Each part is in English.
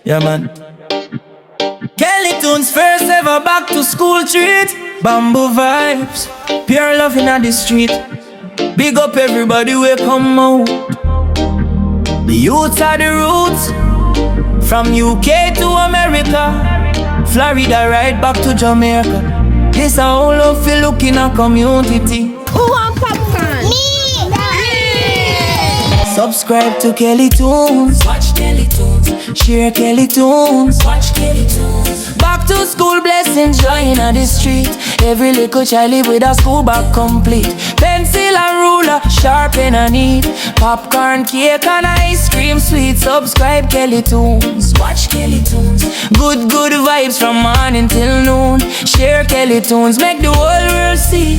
Yeah, man. Kelly Toons first ever back to school treat. Bamboo vibes, pure love in the street. Big up everybody we come out. The youths are the roots. From UK to America, Florida right back to Jamaica. This a whole love feel looking a community. Who want popcorn? Me! Subscribe to Kelly Toons. Watch Kelly Toons. Share Kelly Toons. Watch Kelly Toons. Back to school blessings, joy in the street. Every little child live with a school bag complete. Pencil and ruler, sharpen and neat. Popcorn, cake and ice cream sweet. Subscribe Kelly Toons. Watch Kelly Toons. Good vibes from morning till noon. Share Kelly Toons, make the whole world see.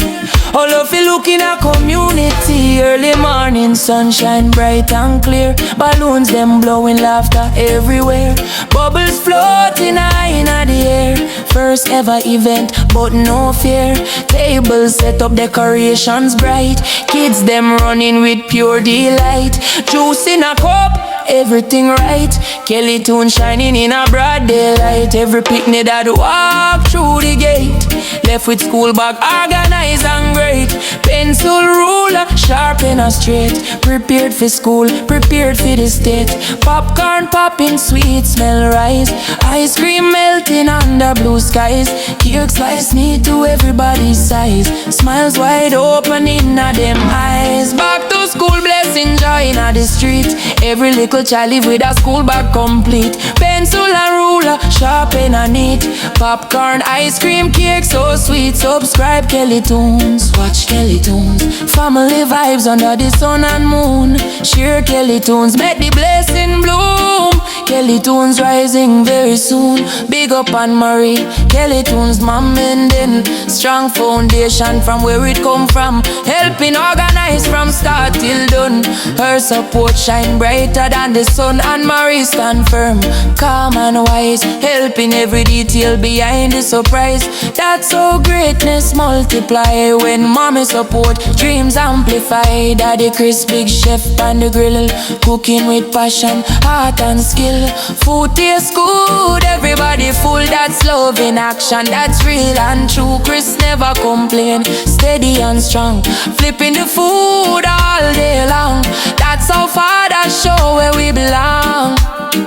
All of you look in a community. Early morning sunshine bright and clear. Balloons them blowing laughter everywhere. Bubbles floating high in the air. First ever event but no fear. Tables set up, decorations bright. Kids them running with pure delight. Juice in a cup, everything right. Kelly Toons shining in a broad daylight. Every picnic that walk through the gate. Left with school bag organized and great. Pencil, ruler, sharpen and straight. Prepared for school, prepared for the state. Popcorn popping, sweet smell rise. Ice cream melting under blue skies. Cake slice neat to everybody's size. Smiles wide open in them eyes. Back to school, blessing joy in the street. Every little child live with a school bag complete. Pencil and ruler, sharpen and neat. Popcorn, ice cream, cake so sweet. Subscribe Kelly Toons. Watch Kelly Toons. Family vibes under the sun and moon. Share Kelly Toons, make the blessing bloom. Kelly Toons rising very soon. Big up and Marie, Kelly Toons mom and then strong foundation from where it come from. Helping organize from start till done. Her support shine brighter than the sun. And Marie stand firm, calm and wise. Helping every detail behind the surprise. That's how greatness multiply. When mommy support, dreams amplify. Daddy Chris, big chef on the grill. Cooking with passion, heart and skill. Food tastes good, everybody full. That's love in action, that's real and true. Chris never complain, steady and strong. Flipping the food all day long. That's how Father show where we belong.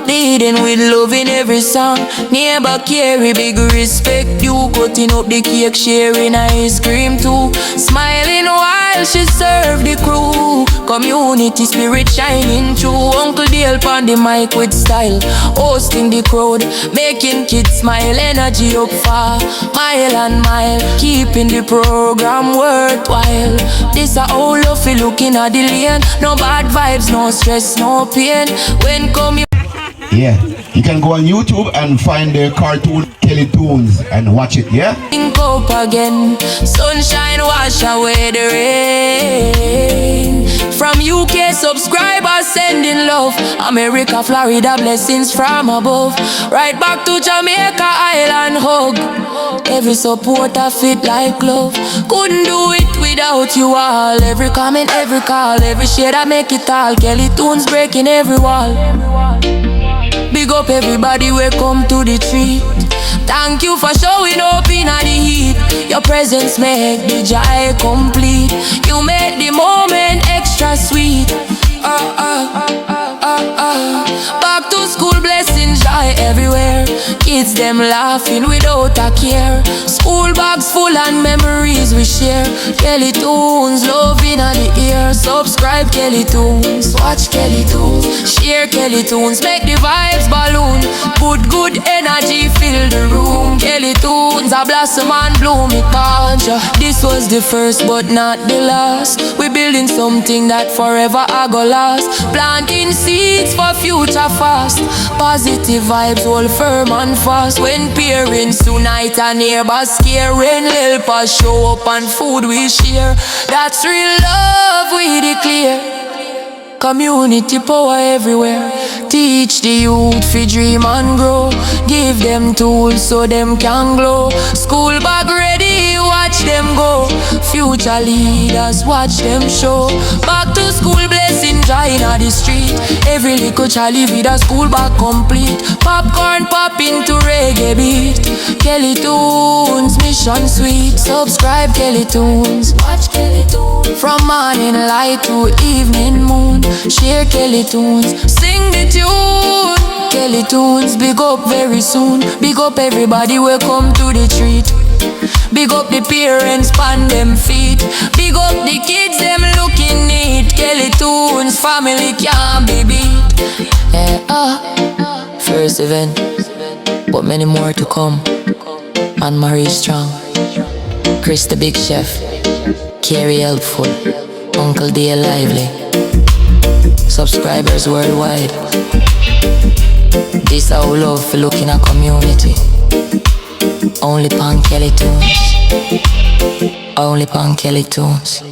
Leading with love in every song. Neighbor carry big respect you. Cutting up the cake, sharing ice cream too. Smiling while she serve the crew. Community spirit shining through. Uncle Dale on the mic with style. Hosting the crowd, making kids smile. Energy up far, mile and mile. Keeping the program worthwhile. This a whole love for looking at the lane. No bad vibes, no stress, no pain. When come yeah, you can go on YouTube and find the cartoon Kelly Toons and watch it, yeah? Think up again, sunshine wash away the rain. From UK subscribers sending love. America, Florida, blessings from above. Right back to Jamaica, island hug. Every supporter fit like glove. Couldn't do it without you all. Every comment, every call, every share that make it all. Kelly Toons breaking every wall. Big up everybody we come to the treat. Thank you for showing up in the heat. Your presence make the joy complete. You make the moment extra sweet. Back to school, blessings joy everywhere. Kids them laughing without a care. School bags full and memories we share. Kelly Toons, love in the ear. Subscribe Kelly Toons, watch Kelly Toons. Share Kelly Toons, make the vibes balloon. Good energy fill the room. Kelly Toons, a blossom and bloom it can't ya. This was the first but not the last. We building something that forever I go last. Planting seeds for future fast. Positive vibes all firm and fast. When parents tonight and neighbors scare. When helpers show up and food we share. That's real love we declare. Community power everywhere. Teach the youth fi dream and grow. Give them tools so them can glow. School bag ready, watch them go. Future leaders, watch them show. Back to school, blessing joy inna the street. Every little child live with a school bag complete. Popcorn pop into reggae beat. Kelly Toons, mission sweet. Subscribe Kelly Toons, watch Kelly Toons. From morning light to evening moon. Share Kelly Toons, sing the tune. Kelly Toons, big up very soon. Big up everybody, welcome to the treat. Big up the parents, pan them feet. Big up the kids, them looking neat. Kelly Toons, family can't be beat. Yeah, first event, but many more to come. Anne-Marie Strong, Chris the Big Chef, Carrie Helpful, Uncle D Lively. Subscribers worldwide. This our love for looking at community. Only pan Kelly Toons. Only pan Kelly Toons.